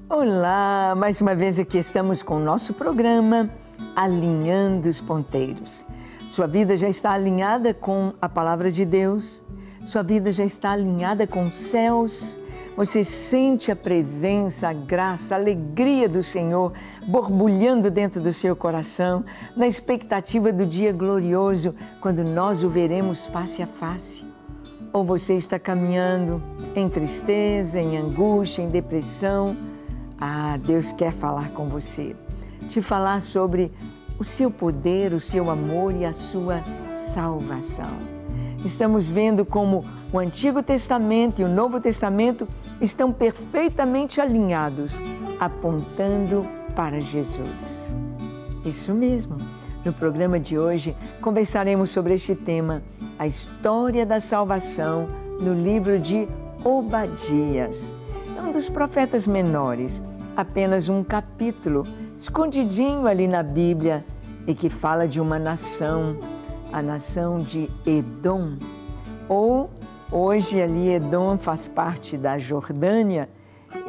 Olá, mais uma vez aqui estamos com o nosso programa Alinhando os Ponteiros. Sua vida já está alinhada com a Palavra de Deus? Sua vida já está alinhada com os céus? Você sente a presença, a graça, a alegria do Senhor borbulhando dentro do seu coração, na expectativa do dia glorioso, quando nós o veremos face a face? Ou você está caminhando em tristeza, em angústia, em depressão? Ah, Deus quer falar com você, te falar sobre o seu poder, o seu amor e a sua salvação. Estamos vendo como o Antigo Testamento e o Novo Testamento estão perfeitamente alinhados, apontando para Jesus. Isso mesmo. No programa de hoje, conversaremos sobre este tema, a história da salvação no livro de Obadias. É um dos profetas menores, apenas um capítulo, escondidinho ali na Bíblia, e que fala de uma nação, a nação de Edom. Ou, hoje ali Edom faz parte da Jordânia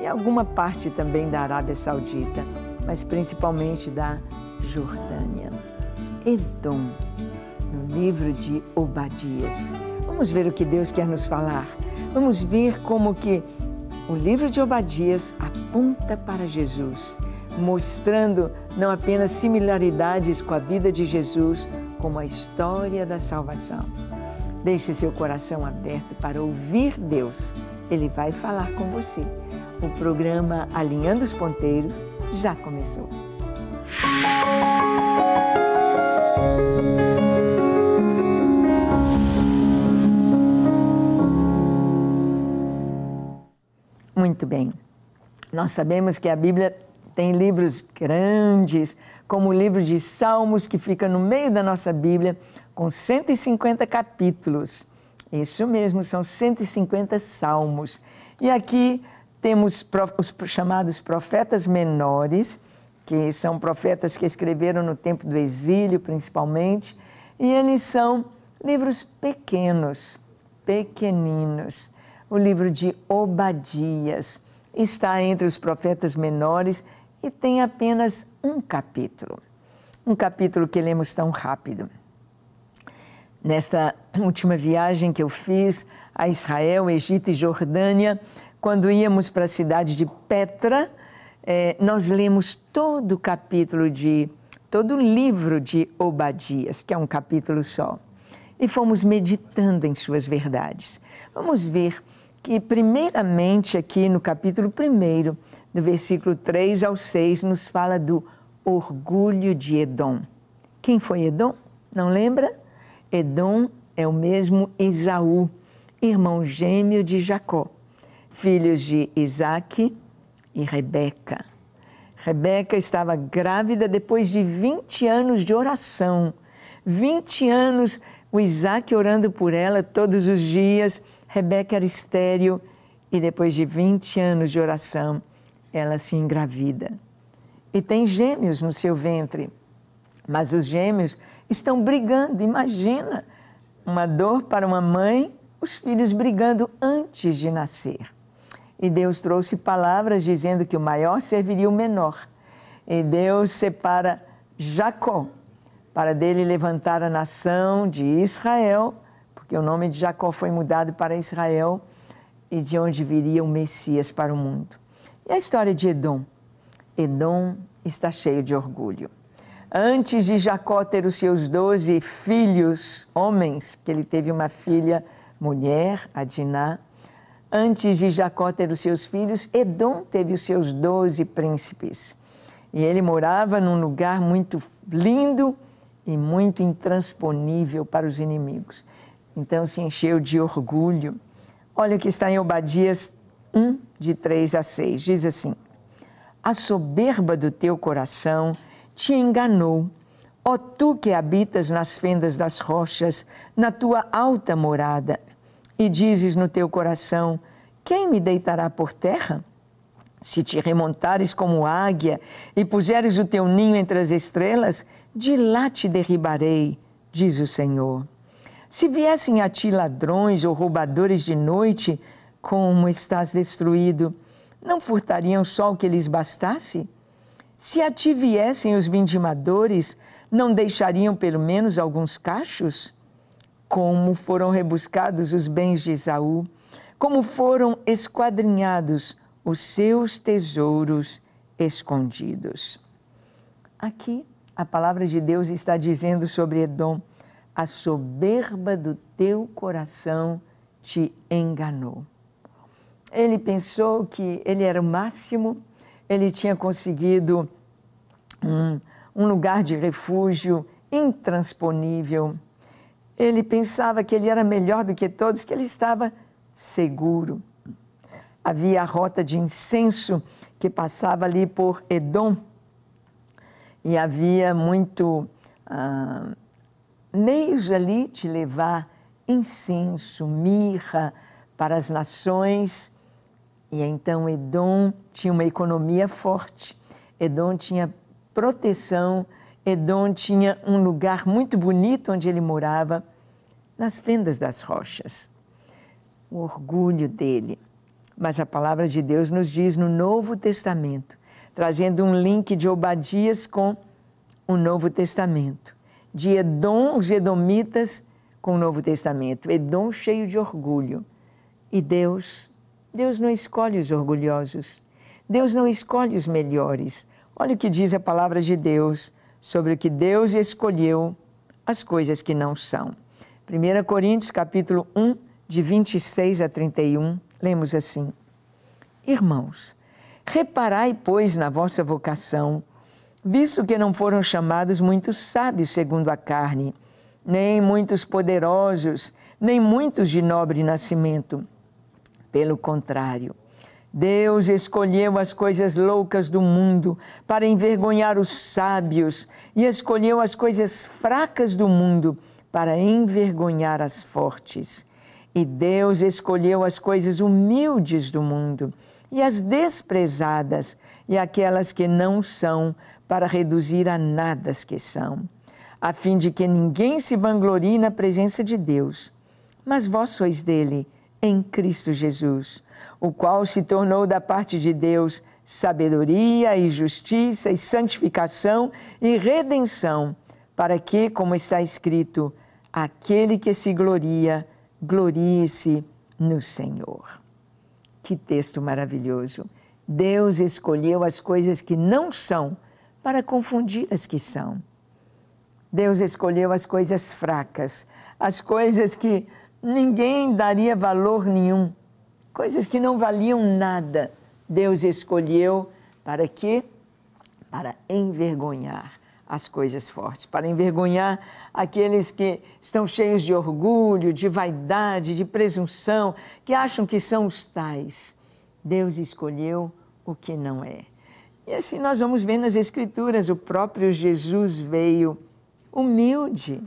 e alguma parte também da Arábia Saudita, mas principalmente da Jordânia. Edom, no livro de Obadias. Vamos ver o que Deus quer nos falar. Vamos ver como que o livro de Obadias aponta para Jesus, mostrando não apenas similaridades com a vida de Jesus, como a história da salvação. Deixe seu coração aberto para ouvir Deus. Ele vai falar com você. O programa Alinhando os Ponteiros já começou. Muito bem. Nós sabemos que a Bíblia tem livros grandes, como o livro de Salmos, que fica no meio da nossa Bíblia, com 150 capítulos. Isso mesmo, são 150 salmos. E aqui temos os chamados profetas menores, que são profetas que escreveram no tempo do exílio, principalmente, e eles são livros pequenos, pequeninos. O livro de Obadias está entre os profetas menores e tem apenas um capítulo. Um capítulo que lemos tão rápido. Nesta última viagem que eu fiz a Israel, Egito e Jordânia, quando íamos para a cidade de Petra, nós lemos todo o livro de Obadias, que é um capítulo só. E fomos meditando em suas verdades. Vamos ver que, primeiramente, aqui no capítulo 1, do versículo 3 ao 6, nos fala do orgulho de Edom. Quem foi Edom? Não lembra? Edom é o mesmo Esaú, irmão gêmeo de Jacó, filhos de Isaque e Rebeca. Rebeca estava grávida depois de 20 anos de oração. 20 anos o Isaque orando por ela todos os dias. Rebeca era estéril e depois de 20 anos de oração, ela se engravida. E tem gêmeos no seu ventre, mas os gêmeos estão brigando. Imagina, uma dor para uma mãe, os filhos brigando antes de nascer. E Deus trouxe palavras dizendo que o maior serviria o menor. E Deus separa Jacó, para dele levantar a nação de Israel, porque o nome de Jacó foi mudado para Israel, e de onde viria o Messias para o mundo. E a história de Edom? Edom está cheio de orgulho. Antes de Jacó ter os seus 12 filhos, homens, porque ele teve uma filha mulher, a Diná, antes de Jacó ter os seus filhos, Edom teve os seus 12 príncipes. E ele morava num lugar muito lindo e muito intransponível para os inimigos. Então se encheu de orgulho. Olha o que está em Obadias 1, de 3 a 6. Diz assim: a soberba do teu coração te enganou, ó tu que habitas nas fendas das rochas, na tua alta morada, e dizes no teu coração: quem me deitará por terra? Se te remontares como águia e puseres o teu ninho entre as estrelas, de lá te derribarei, diz o Senhor. Se viessem a ti ladrões ou roubadores de noite, como estás destruído, não furtariam só o que lhes bastasse? Se a ti viessem os vindimadores, não deixariam pelo menos alguns cachos? Como foram rebuscados os bens de Esaú, como foram esquadrinhados os seus tesouros escondidos. Aqui a palavra de Deus está dizendo sobre Edom: a soberba do teu coração te enganou. Ele pensou que ele era o máximo, ele tinha conseguido um lugar de refúgio intransponível. Ele pensava que ele era melhor do que todos, que ele estava seguro. Havia a rota de incenso que passava ali por Edom e havia muito meios ali de levar incenso, mirra para as nações. E então Edom tinha uma economia forte, Edom tinha proteção, Edom tinha um lugar muito bonito onde ele morava, nas fendas das rochas. O orgulho dele. Mas a palavra de Deus nos diz no Novo Testamento, trazendo um link de Obadias com o Novo Testamento, de Edom, os edomitas, com o Novo Testamento. Edom cheio de orgulho. E Deus não escolhe os orgulhosos. Deus não escolhe os melhores. Olha o que diz a palavra de Deus sobre o que Deus escolheu, as coisas que não são. 1 Coríntios, capítulo 1, de 26 a 31, lemos assim: Irmãos, reparai, pois, na vossa vocação, visto que não foram chamados muitos sábios segundo a carne, nem muitos poderosos, nem muitos de nobre nascimento. Pelo contrário, Deus escolheu as coisas loucas do mundo para envergonhar os sábios e escolheu as coisas fracas do mundo para envergonhar as fortes. E Deus escolheu as coisas humildes do mundo e as desprezadas e aquelas que não são para reduzir a nada as que são, a fim de que ninguém se vanglorie na presença de Deus. Mas vós sois dele, em Cristo Jesus, o qual se tornou da parte de Deus sabedoria e justiça e santificação e redenção, para que, como está escrito, aquele que se gloria, glorie-se no Senhor. Que texto maravilhoso! Deus escolheu as coisas que não são para confundir as que são. Deus escolheu as coisas fracas, as coisas que ninguém daria valor nenhum, coisas que não valiam nada. Deus escolheu para quê? Para envergonhar as coisas fortes, para envergonhar aqueles que estão cheios de orgulho, de vaidade, de presunção, que acham que são os tais. Deus escolheu o que não é. E assim nós vamos ver nas Escrituras, o próprio Jesus veio humilde.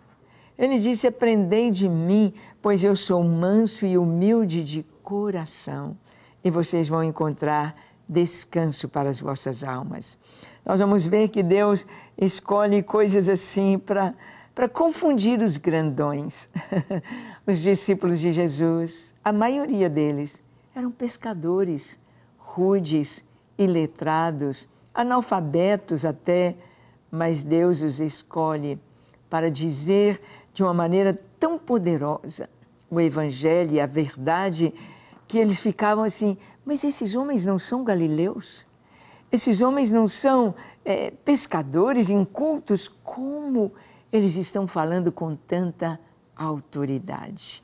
Ele disse: aprendei de mim, pois eu sou manso e humilde de coração, e vocês vão encontrar descanso para as vossas almas. Nós vamos ver que Deus escolhe coisas assim para confundir os grandões. Os discípulos de Jesus, a maioria deles, eram pescadores, rudes, iletrados, analfabetos até, mas Deus os escolhe para dizer de uma maneira tão poderosa o Evangelho e a verdade, que eles ficavam assim: mas esses homens não são galileus? Esses homens não são pescadores incultos? Como eles estão falando com tanta autoridade?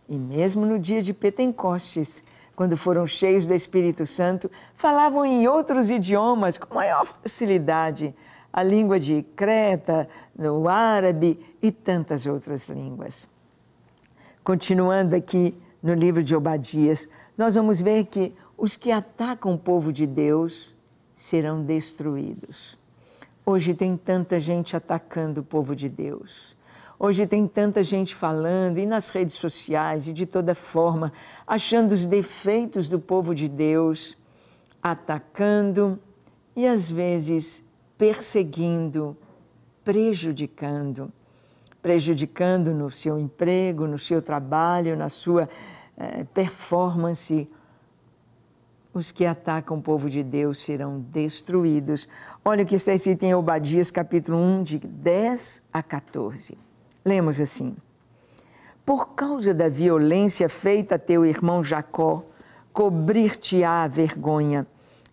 E mesmo no dia de Pentecostes, quando foram cheios do Espírito Santo, falavam em outros idiomas com maior facilidade, a língua de Creta, o árabe e tantas outras línguas. Continuando aqui no livro de Obadias, nós vamos ver que os que atacam o povo de Deus serão destruídos. Hoje tem tanta gente atacando o povo de Deus. Hoje tem tanta gente falando, e nas redes sociais, e de toda forma, achando os defeitos do povo de Deus, atacando e às vezes perseguindo, prejudicando no seu emprego, no seu trabalho, na sua performance, os que atacam o povo de Deus serão destruídos. Olha o que está escrito em Obadias, capítulo 1, de 10 a 14. Lemos assim: por causa da violência feita a teu irmão Jacó, cobrir-te-á a vergonha,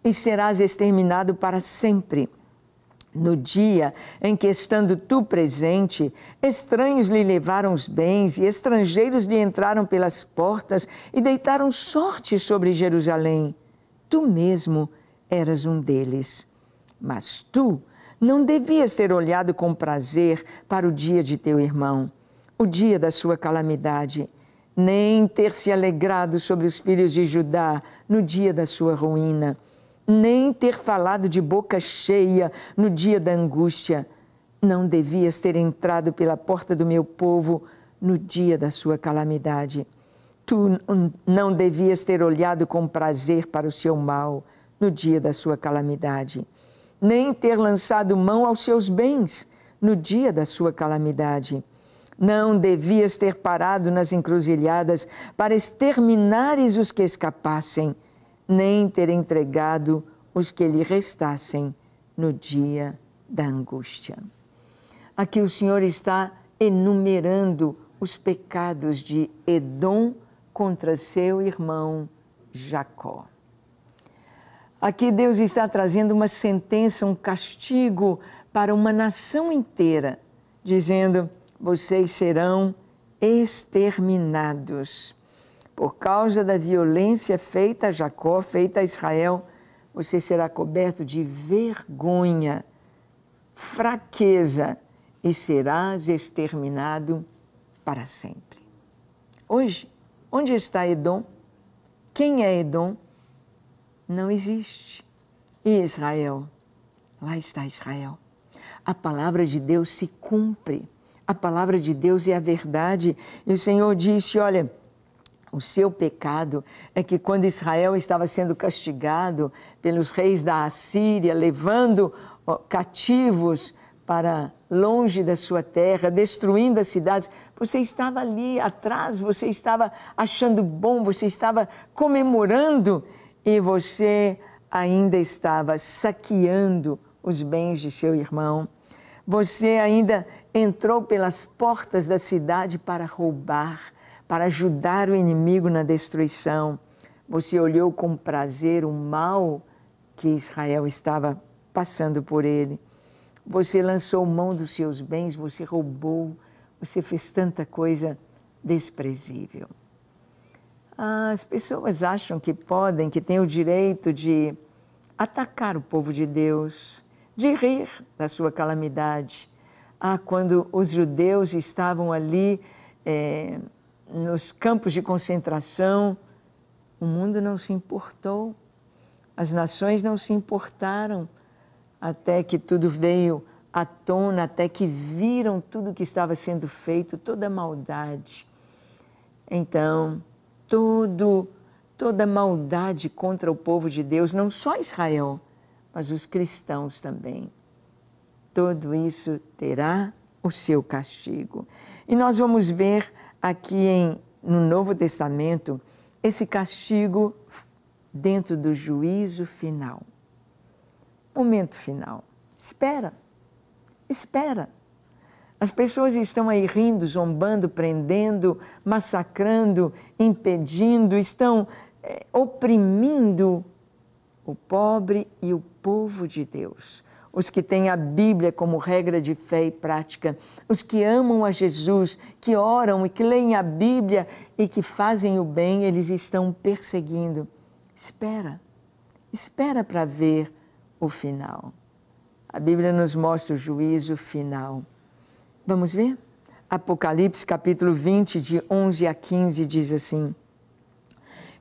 e serás exterminado para sempre. No dia em que, estando tu presente, estranhos lhe levaram os bens, e estrangeiros lhe entraram pelas portas e deitaram sorte sobre Jerusalém. Tu mesmo eras um deles. Mas tu não devias ter olhado com prazer para o dia de teu irmão, o dia da sua calamidade, nem ter se alegrado sobre os filhos de Judá no dia da sua ruína, nem ter falado de boca cheia no dia da angústia. Não devias ter entrado pela porta do meu povo no dia da sua calamidade. Tu não devias ter olhado com prazer para o seu mal no dia da sua calamidade, nem ter lançado mão aos seus bens no dia da sua calamidade. Não devias ter parado nas encruzilhadas para exterminares os que escapassem, nem ter entregado os que lhe restassem no dia da angústia. Aqui o Senhor está enumerando os pecados de Edom contra seu irmão Jacó. Aqui Deus está trazendo uma sentença, um castigo para uma nação inteira, dizendo: vocês serão exterminados. Por causa da violência feita a Jacó, feita a Israel, você será coberto de vergonha, fraqueza, e serás exterminado para sempre. Hoje, onde está Edom? Quem é Edom? Não existe. E Israel? Lá está Israel. A palavra de Deus se cumpre. A palavra de Deus é a verdade. E o Senhor disse, olha, o seu pecado é que quando Israel estava sendo castigado pelos reis da Assíria, levando cativos para longe da sua terra, destruindo as cidades, você estava ali atrás, você estava achando bom, você estava comemorando e você ainda estava saqueando os bens de seu irmão. Você ainda entrou pelas portas da cidade para roubar, para ajudar o inimigo na destruição. Você olhou com prazer o mal que Israel estava passando por ele. Você lançou mão dos seus bens, você roubou, você fez tanta coisa desprezível. As pessoas acham que podem, que têm o direito de atacar o povo de Deus, de rir da sua calamidade. Quando os judeus estavam ali nos campos de concentração, o mundo não se importou, as nações não se importaram, até que tudo veio à tona, até que viram tudo que estava sendo feito, toda a maldade. Então, toda a maldade contra o povo de Deus, não só Israel, mas os cristãos também. Tudo isso terá o seu castigo. E nós vamos ver aqui no Novo Testamento esse castigo dentro do juízo final. Momento final. Espera. As pessoas estão aí rindo, zombando, prendendo, massacrando, impedindo, estão oprimindo o pobre e o povo de Deus. Os que têm a Bíblia como regra de fé e prática, os que amam a Jesus, que oram e que leem a Bíblia e que fazem o bem, eles estão perseguindo. Espera para ver o final. A Bíblia nos mostra o juízo final. Vamos ver? Apocalipse capítulo 20, de 11 a 15, diz assim: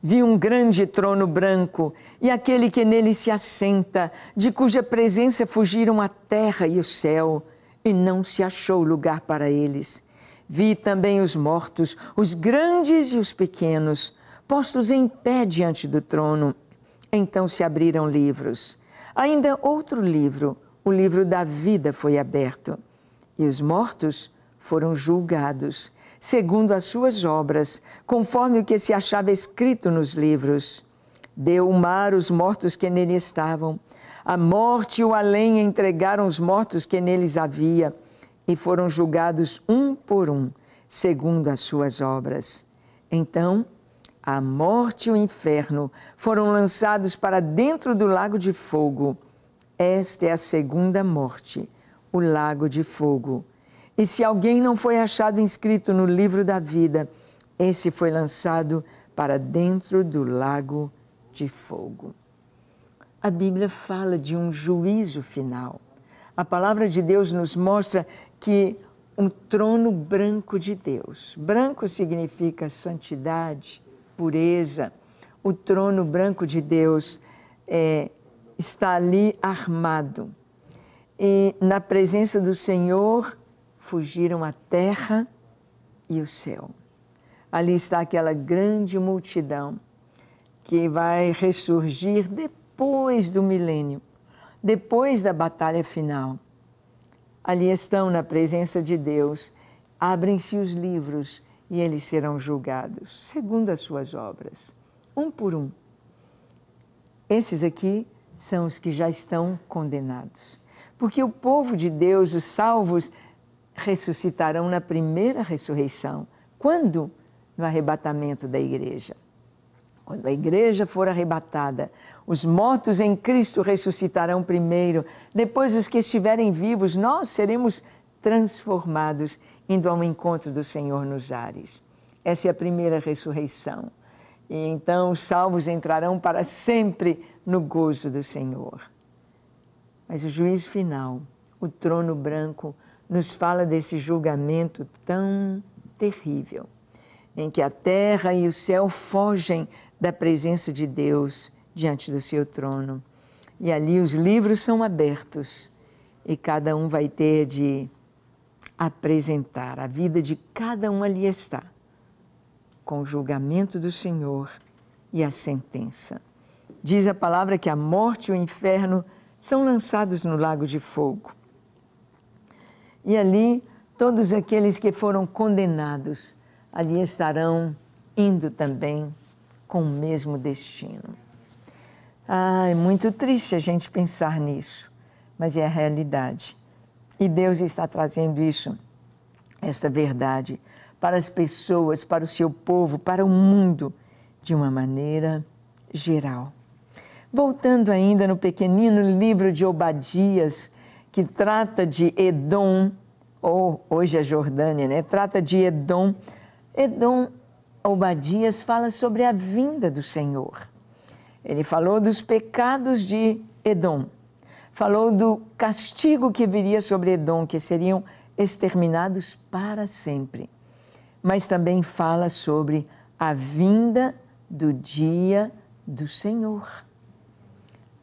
vi um grande trono branco e aquele que nele se assenta, de cuja presença fugiram a terra e o céu, e não se achou lugar para eles. Vi também os mortos, os grandes e os pequenos, postos em pé diante do trono. Então se abriram livros. Ainda outro livro, o livro da vida, foi aberto. E os mortos foram julgados, segundo as suas obras, conforme o que se achava escrito nos livros. Deu o mar os mortos que nele estavam. A morte e o além entregaram os mortos que neles havia, e foram julgados um por um, segundo as suas obras. Então, a morte e o inferno foram lançados para dentro do lago de fogo. Esta é a segunda morte, o lago de fogo. E se alguém não foi achado inscrito no livro da vida, esse foi lançado para dentro do lago de fogo. A Bíblia fala de um juízo final. A palavra de Deus nos mostra que um trono branco de Deus. Branco significa santidade, pureza. O trono branco de Deus está ali armado. E na presença do Senhor fugiram a terra e o céu. Ali está aquela grande multidão que vai ressurgir depois do milênio, depois da batalha final. Ali estão na presença de Deus, abrem-se os livros e eles serão julgados, segundo as suas obras, um por um. Esses aqui são os que já estão condenados, porque o povo de Deus, os salvos, ressuscitarão na primeira ressurreição. Quando? No arrebatamento da igreja. Quando a igreja for arrebatada, os mortos em Cristo ressuscitarão primeiro, depois os que estiverem vivos, nós seremos transformados, indo ao encontro do Senhor nos ares. Essa é a primeira ressurreição. E então os salvos entrarão para sempre no gozo do Senhor. Mas o juízo final, o trono branco, nos fala desse julgamento tão terrível, em que a terra e o céu fogem da presença de Deus diante do seu trono. E ali os livros são abertos e cada um vai ter de apresentar. A vida de cada um ali está, com o julgamento do Senhor e a sentença. Diz a palavra que a morte e o inferno são lançados no lago de fogo. E ali todos aqueles que foram condenados ali estarão indo também com o mesmo destino. É muito triste a gente pensar nisso, mas é a realidade. E Deus está trazendo isso, esta verdade, para as pessoas, para o seu povo, para o mundo, de uma maneira geral. Voltando ainda no pequenino livro de Obadias, que trata de Edom, ou hoje a Jordânia, né? Trata de Edom. Edom, Obadias fala sobre a vinda do Senhor. Ele falou dos pecados de Edom, falou do castigo que viria sobre Edom, que seriam exterminados para sempre. Mas também fala sobre a vinda do dia do Senhor.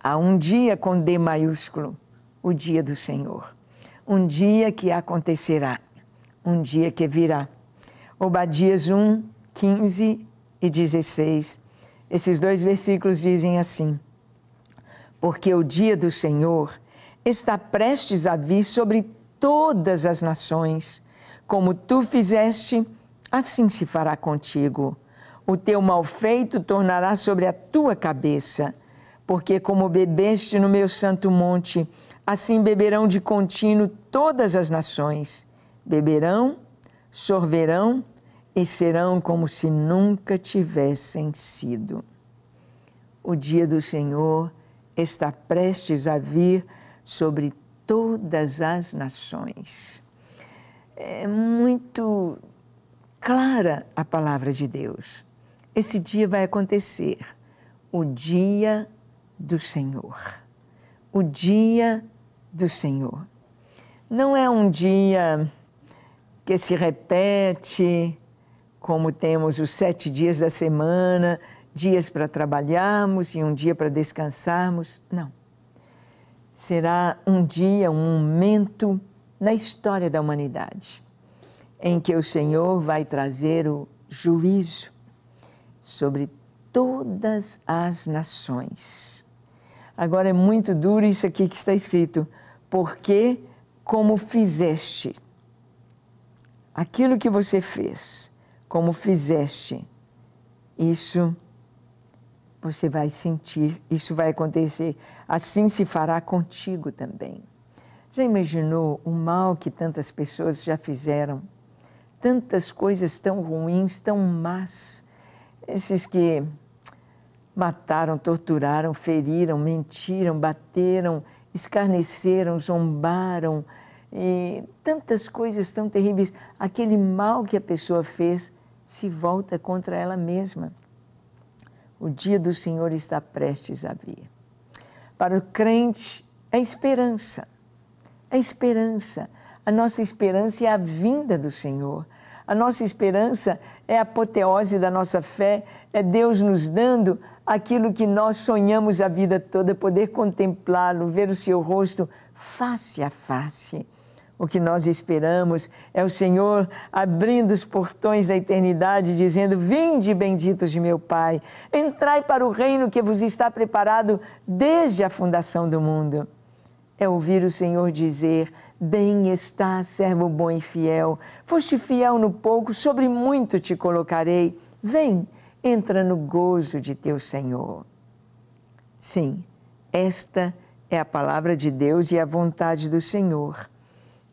Há um dia com D maiúsculo, o dia do Senhor. Um dia que acontecerá, um dia que virá. Obadias 1, 15 e 16. Esses dois versículos dizem assim: porque o dia do Senhor está prestes a vir sobre todas as nações. Como tu fizeste, assim se fará contigo. O teu malfeito tornará sobre a tua cabeça. Porque como bebeste no meu santo monte, assim beberão de contínuo todas as nações. Beberão, sorverão e serão como se nunca tivessem sido. O dia do Senhor está prestes a vir sobre todas as nações. É muito clara a palavra de Deus. Esse dia vai acontecer, o dia do Senhor. O dia do Senhor. Não é um dia que se repete, como temos os 7 dias da semana, dias para trabalharmos e um dia para descansarmos. Não. Será um dia, um momento na história da humanidade, em que o Senhor vai trazer o juízo sobre todas as nações. Agora é muito duro isso aqui que está escrito, porque como fizeste, aquilo que você fez, como fizeste, isso você vai sentir, isso vai acontecer. Assim se fará contigo também. Já imaginou o mal que tantas pessoas já fizeram? Tantas coisas tão ruins, tão más. Esses que mataram, torturaram, feriram, mentiram, bateram, escarneceram, zombaram, e tantas coisas tão terríveis. Aquele mal que a pessoa fez se volta contra ela mesma. O dia do Senhor está prestes a vir. Para o crente, é esperança. É esperança. A nossa esperança é a vinda do Senhor. A nossa esperança é a apoteose da nossa fé, é Deus nos dando aquilo que nós sonhamos a vida toda, poder contemplá-lo, ver o seu rosto face a face. O que nós esperamos é o Senhor abrindo os portões da eternidade, dizendo: vinde, benditos de meu Pai, entrai para o reino que vos está preparado desde a fundação do mundo. É ouvir o Senhor dizer: bem está, servo bom e fiel, foste fiel no pouco, sobre muito te colocarei. Vem, entra no gozo de teu Senhor. Sim, esta é a palavra de Deus e a vontade do Senhor.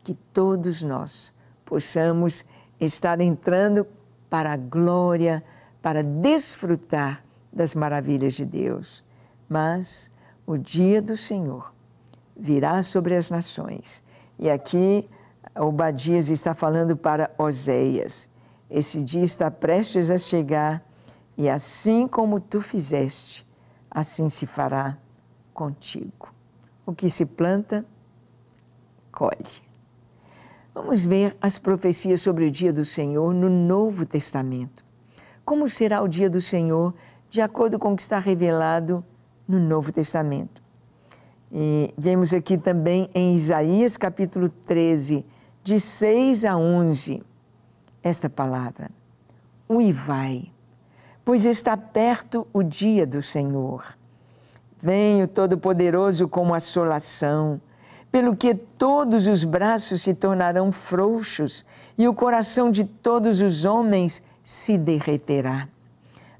Que todos nós possamos estar entrando para a glória, para desfrutar das maravilhas de Deus. Mas o dia do Senhor virá sobre as nações. E aqui Obadias está falando para Oséias. Esse dia está prestes a chegar e assim como tu fizeste, assim se fará contigo. O que se planta, colhe. Vamos ver as profecias sobre o dia do Senhor no Novo Testamento. Como será o dia do Senhor de acordo com o que está revelado no Novo Testamento? E vemos aqui também em Isaías capítulo 13, de 6 a 11, esta palavra: uivai, pois está perto o dia do Senhor. Vem o Todo-Poderoso como assolação, pelo que todos os braços se tornarão frouxos e o coração de todos os homens se derreterá.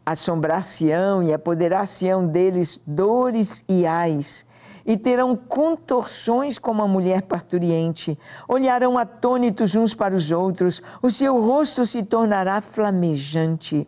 Assombrar-se-ão e apoderar-se-ão deles dores e ais, e terão contorções como a mulher parturiente, olharão atônitos uns para os outros, o seu rosto se tornará flamejante.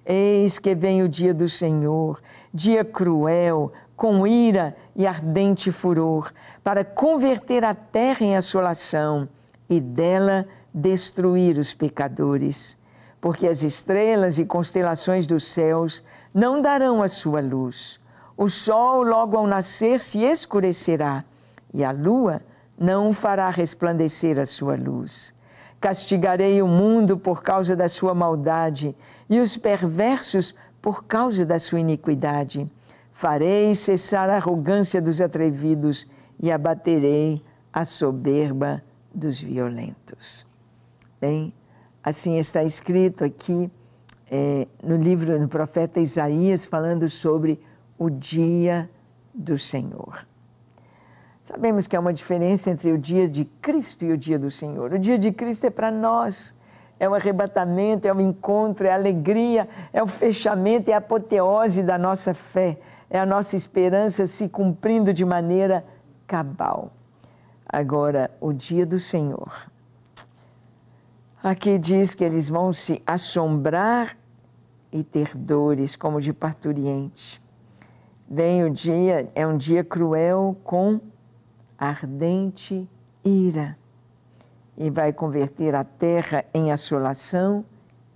Eis que vem o dia do Senhor, dia cruel, com ira e ardente furor, para converter a terra em assolação e dela destruir os pecadores. Porque as estrelas e constelações dos céus não darão a sua luz. O sol logo ao nascer se escurecerá e a lua não fará resplandecer a sua luz. Castigarei o mundo por causa da sua maldade e os perversos por causa da sua iniquidade. Farei cessar a arrogância dos atrevidos e abaterei a soberba dos violentos. Bem, assim está escrito aqui no livro do profeta Isaías, falando sobre o dia do Senhor. Sabemos que há uma diferença entre o dia de Cristo e o dia do Senhor. O dia de Cristo é para nós, é o arrebatamento, é o encontro, é a alegria, é o fechamento, é a apoteose da nossa fé, é a nossa esperança se cumprindo de maneira cabal. Agora, o dia do Senhor. Aqui diz que eles vão se assombrar e ter dores como de parturiente. Vem o dia, é um dia cruel com ardente ira e vai converter a terra em assolação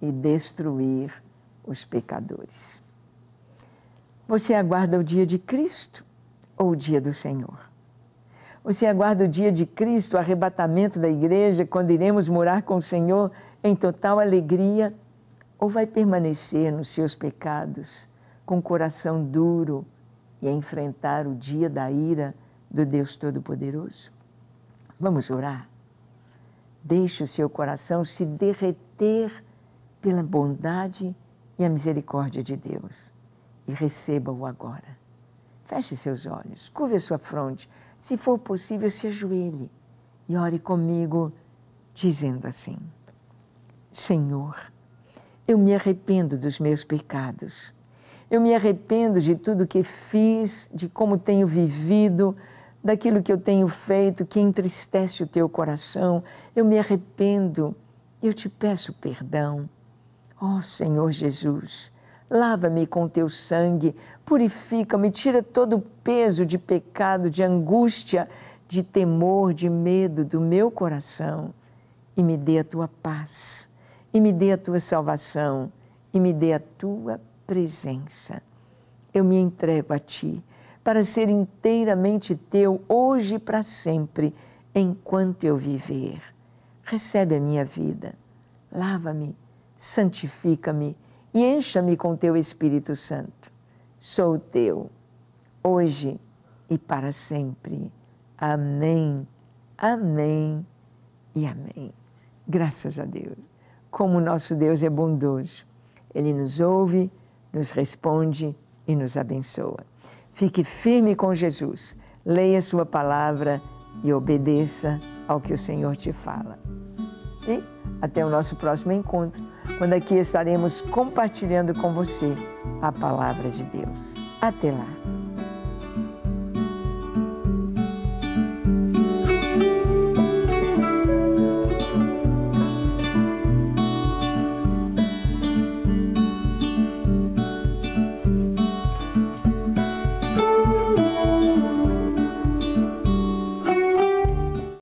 e destruir os pecadores. Você aguarda o dia de Cristo ou o dia do Senhor? Você aguarda o dia de Cristo, o arrebatamento da igreja, quando iremos morar com o Senhor em total alegria? Ou vai permanecer nos seus pecados, com o coração duro e enfrentar o dia da ira do Deus Todo-Poderoso? Vamos orar? Deixe o seu coração se derreter pela bondade e a misericórdia de Deus e receba-o agora. Feche seus olhos, curve a sua fronte. Se for possível, se ajoelhe e ore comigo, dizendo assim: Senhor, eu me arrependo dos meus pecados. Eu me arrependo de tudo que fiz, de como tenho vivido, daquilo que eu tenho feito que entristece o teu coração. Eu me arrependo. Eu te peço perdão. Ó Senhor Jesus, lava-me com teu sangue, purifica-me, tira todo o peso de pecado, de angústia, de temor, de medo do meu coração e me dê a tua paz, e me dê a tua salvação, e me dê a tua presença. Eu me entrego a ti para ser inteiramente teu hoje e para sempre, enquanto eu viver. Recebe a minha vida, lava-me, santifica-me e encha-me com teu Espírito Santo. Sou teu, hoje e para sempre. Amém, amém e amém. Graças a Deus. Como o nosso Deus é bondoso. Ele nos ouve, nos responde e nos abençoa. Fique firme com Jesus. Leia sua palavra e obedeça ao que o Senhor te fala. E até o nosso próximo encontro, quando aqui estaremos compartilhando com você a palavra de Deus. Até lá!